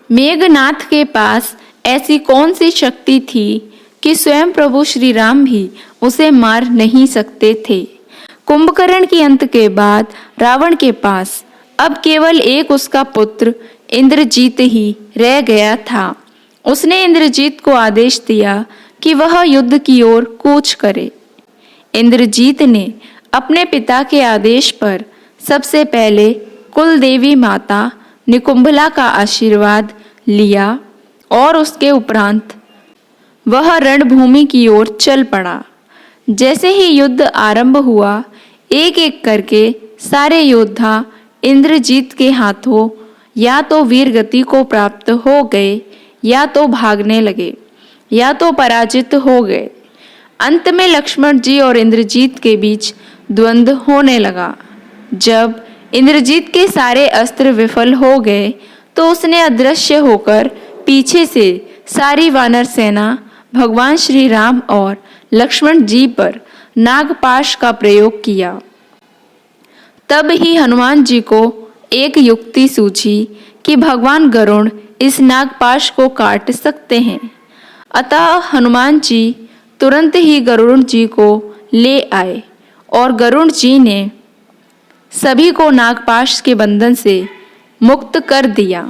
मेघनाथ के पास ऐसी कौन सी शक्ति थी कि स्वयं प्रभु श्री राम भी उसे मार नहीं सकते थे। कुंभकर्ण के अंत के बाद रावण के पास अब केवल एक उसका पुत्र इंद्रजीत ही रह गया था। उसने इंद्रजीत को आदेश दिया कि वह युद्ध की ओर कूच करे। इंद्रजीत ने अपने पिता के आदेश पर सबसे पहले कुल देवी माता निकुंभला का आशीर्वाद लिया और उसके उपरांत वह रणभूमि की ओर चल पड़ा। जैसे ही युद्ध आरंभ हुआ, एक एक करके सारे योद्धा इंद्रजीत के हाथों या तो वीर गति को प्राप्त हो गए, या तो भागने लगे, या तो पराजित हो गए। अंत में लक्ष्मण जी और इंद्रजीत के बीच द्वंद्व होने लगा। जब इंद्रजीत के सारे अस्त्र विफल हो गए तो उसने अदृश्य होकर पीछे से सारी वानर सेना भगवान श्री राम और लक्ष्मण जी पर नागपाश का प्रयोग किया। तब ही हनुमान जी को एक युक्ति सूझी कि भगवान गरुड़ इस नागपाश को काट सकते हैं। अतः हनुमान जी तुरंत ही गरुड़ जी को ले आए और गरुड़ जी ने सभी को नागपाश के बंधन से मुक्त कर दिया।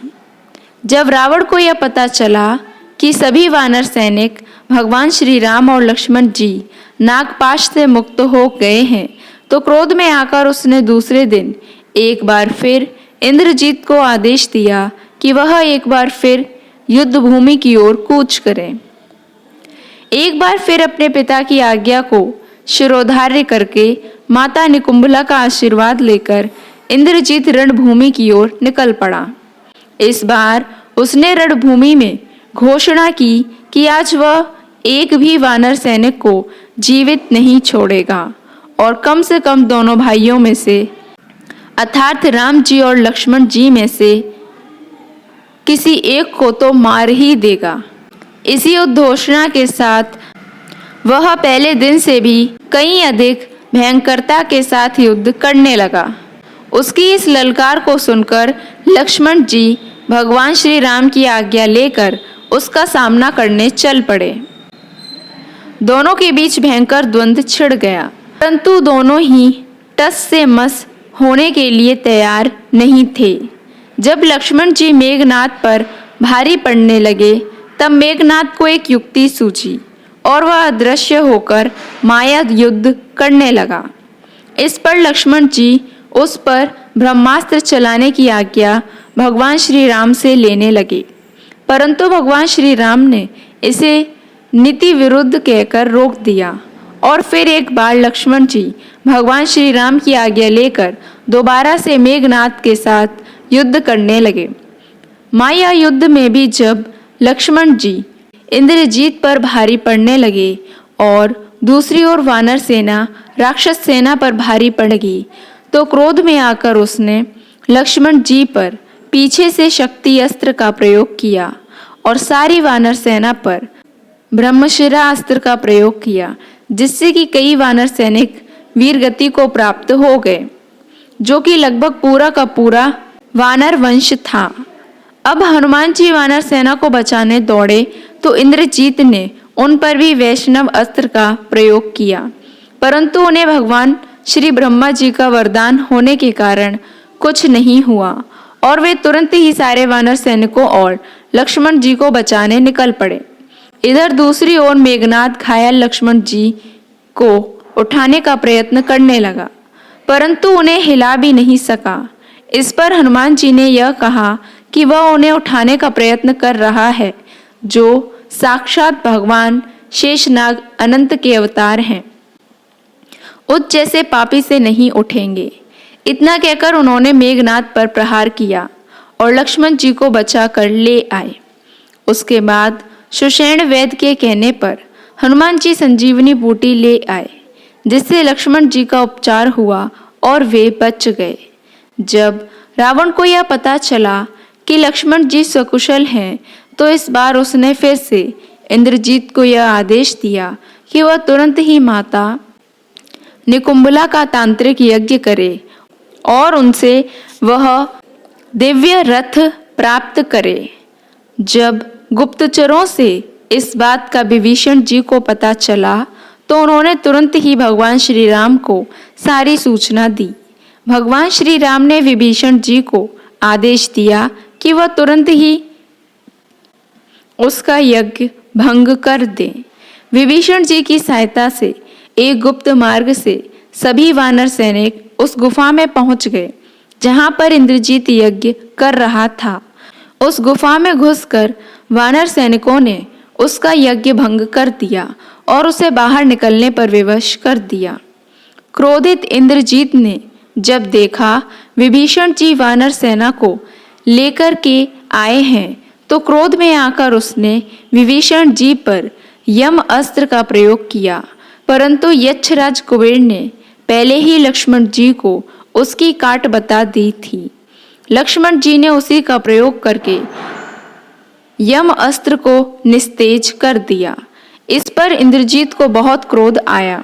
जब रावण को यह पता चला कि सभी वानर सैनिक भगवान श्री राम और लक्ष्मण जी नागपाश से मुक्त हो गए हैं, तो क्रोध में आकर उसने दूसरे दिन एक बार फिर इंद्रजीत को आदेश दिया कि वह एक बार फिर युद्ध भूमि की ओर कूच करे। एक बार फिर अपने पिता की आज्ञा को शिरोधार्य करके माता निकुंभला का आशीर्वाद लेकर इंद्रजीत रणभूमि की ओर निकल पड़ा। इस बार उसने रणभूमि में घोषणा की कि आज वह एक भी वानर सैनिक को जीवित नहीं छोड़ेगा और कम से कम दोनों भाइयों में से अर्थात राम जी और लक्ष्मण जी में से किसी एक को तो मार ही देगा। इसी उद्घोषणा के साथ वह पहले दिन से भी कहीं अधिक भयंकरता के साथ युद्ध करने लगा। उसकी इस ललकार को सुनकर लक्ष्मण जी भगवान श्री राम की आज्ञा लेकर उसका सामना करने चल पड़े। दोनों के बीच भयंकर द्वंद्व छिड़ गया, परंतु दोनों ही टस से मस होने के लिए तैयार नहीं थे। जब लक्ष्मण जी मेघनाथ पर भारी पड़ने लगे, तब मेघनाथ को एक युक्ति सूझी और वह अदृश्य होकर माया युद्ध करने लगा। इस पर लक्ष्मण जी उस पर ब्रह्मास्त्र चलाने की आज्ञा भगवान श्री राम से लेने लगे, परंतु भगवान श्री राम ने इसे नीति विरुद्ध कहकर रोक दिया और फिर एक बार लक्ष्मण जी भगवान श्री राम की आज्ञा लेकर दोबारा से मेघनाथ के साथ युद्ध करने लगे। माया युद्ध में भी जब लक्ष्मण जी इंद्रजीत पर भारी पड़ने लगे और दूसरी ओर वानर सेना राक्षस सेना पर भारी पड़ गई, तो क्रोध में आकर उसने लक्ष्मण जी पर पीछे से शक्ति अस्त्र का प्रयोग किया और सारी वानर सेना पर ब्रह्मशिरा अस्त्र का प्रयोग किया, जिससे कि कई वानर सैनिक वीरगति को प्राप्त हो गए, जो कि लगभग पूरा का पूरा वानर वंश था। अब हनुमान जी वानर सेना को बचाने दौड़े तो इंद्रजीत ने उन पर भी वैष्णव अस्त्र का प्रयोग किया, परंतु उन्हें भगवान श्री ब्रह्मा जी का वरदान होने के कारण कुछ नहीं हुआ और वे तुरंत ही सारे वानर सैनिकों और लक्ष्मण जी को बचाने निकल पड़े। इधर दूसरी ओर मेघनाथ घायल लक्ष्मण जी को उठाने का प्रयत्न करने लगा, परंतु उन्हें हिला भी नहीं सका। इस पर हनुमान जी ने यह कहा कि वह उन्हें उठाने का प्रयत्न कर रहा है, जो साक्षात भगवान शेषनाग अनंत के अवतार हैं। उस जैसे पापी से नहीं उठेंगे। इतना कहकर उन्होंने मेघनाथ पर प्रहार किया और लक्ष्मण जी को बचाकर ले आए। उसके बाद सुषेण वैद्य के कहने पर हनुमान जी संजीवनी बूटी ले आए, जिससे लक्ष्मण जी का उपचार हुआ और वे बच गए। जब रावण को यह पता चला कि लक्ष्मण जी सकुशल हैं, तो इस बार उसने फिर से इंद्रजीत को यह आदेश दिया कि वह तुरंत ही माता निकुंभला का तांत्रिक यज्ञ करे और उनसे वह दिव्य रथ प्राप्त करे। जब गुप्तचरों से इस बात का विभीषण जी को पता चला तो उन्होंने तुरंत ही भगवान श्री राम को सारी सूचना दी। भगवान श्री राम ने विभीषण जी को आदेश दिया कि वह तुरंत ही उसका यज्ञ भंग कर दें। विभीषण जी की सहायता से एक गुप्त मार्ग से सभी वानर सैनिक उस गुफा में पहुंच गए जहां पर इंद्रजीत यज्ञ कर रहा था। उस गुफा में घुसकर वानर सैनिकों ने उसका यज्ञ भंग कर दिया और उसे बाहर निकलने पर विवश कर दिया। क्रोधित इंद्रजीत ने जब देखा विभीषण जी वानर सेना को लेकर के आए हैं तो क्रोध में आकर उसने विभीषण जी पर यम अस्त्र का प्रयोग किया, परंतु यक्षराज कुबेर ने पहले ही लक्ष्मण जी को उसकी काट बता दी थी। लक्ष्मण जी ने उसी का प्रयोग करके यम अस्त्र को निस्तेज कर दिया। इस पर इंद्रजीत को बहुत क्रोध आया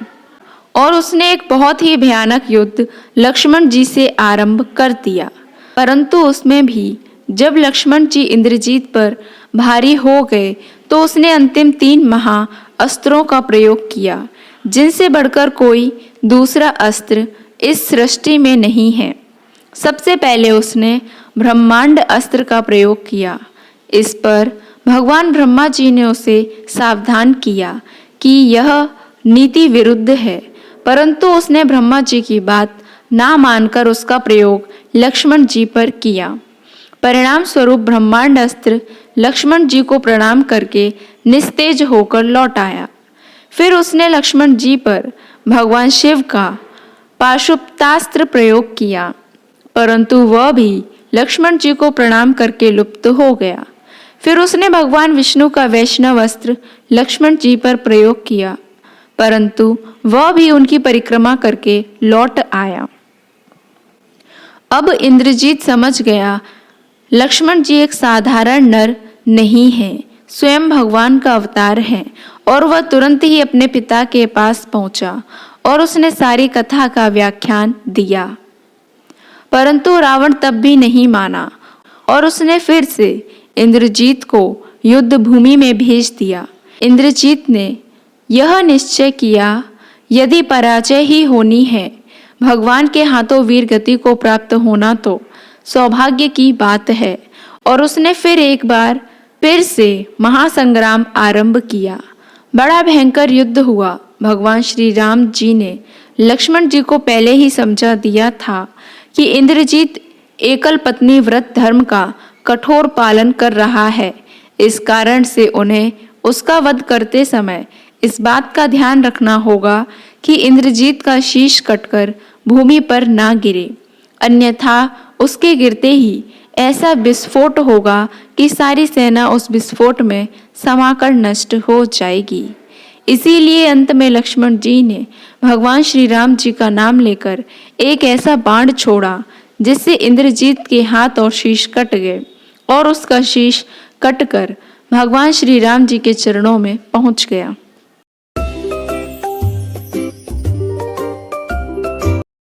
और उसने एक बहुत ही भयानक युद्ध लक्ष्मण जी से आरंभ कर दिया, परंतु उसमें भी जब लक्ष्मण जी इंद्रजीत पर भारी हो गए तो उसने अंतिम 3 महा अस्त्रों का प्रयोग किया, जिनसे बढ़कर कोई दूसरा अस्त्र इस सृष्टि में नहीं है। सबसे पहले उसने ब्रह्मांड अस्त्र का प्रयोग किया। इस पर भगवान ब्रह्मा जी ने उसे सावधान किया कि यह नीति विरुद्ध है, परंतु उसने ब्रह्मा जी की बात ना मानकर उसका प्रयोग लक्ष्मण जी पर किया। परिणाम स्वरूप ब्रह्मांड अस्त्र लक्ष्मण जी को प्रणाम करके निस्तेज होकर लौट आया। फिर उसने लक्ष्मण जी पर भगवान शिव का पाशुपतास्त्र प्रयोग किया, परंतु वह भी लक्ष्मण जी को प्रणाम करके लुप्त हो गया। फिर उसने भगवान विष्णु का वैष्णव अस्त्र लक्ष्मण जी पर प्रयोग किया, परंतु वह भी उनकी परिक्रमा करके लौट आया। अब इंद्रजीत समझ गया लक्ष्मण जी एक साधारण नर नहीं है, स्वयं भगवान का अवतार है, और वह तुरंत ही अपने पिता के पास पहुंचा और उसने सारी कथा का व्याख्यान दिया। परंतु रावण तब भी नहीं माना और उसने फिर से इंद्रजीत को युद्ध भूमि में भेज दिया। इंद्रजीत ने यह निश्चय किया यदि पराजय ही होनी है, भगवान के हाथों वीर गति को प्राप्त होना तो सौभाग्य की बात है, और उसने फिर एक बार फिर से महासंग्राम आरंभ किया। बड़ा भयंकर युद्ध हुआ। भगवान श्री राम जी ने लक्ष्मण जी को पहले ही समझा दिया था कि इंद्रजीत एकल पत्नी व्रत धर्म का कठोर पालन कर रहा है। इस कारण से उन्हें उसका वध करते समय इस बात का ध्यान रखना होगा कि इंद्रजीत का शीश कटकर भूमि पर ना गिरे, अन्यथा उसके गिरते ही ऐसा विस्फोट होगा कि सारी सेना उस विस्फोट में समाकर नष्ट हो जाएगी। इसीलिए अंत में लक्ष्मण जी ने भगवान श्री राम जी का नाम लेकर एक ऐसा बाण छोड़ा जिससे इंद्रजीत के हाथ और शीश कट गए, और उसका शीश कटकर भगवान श्री राम जी के चरणों में पहुंच गया।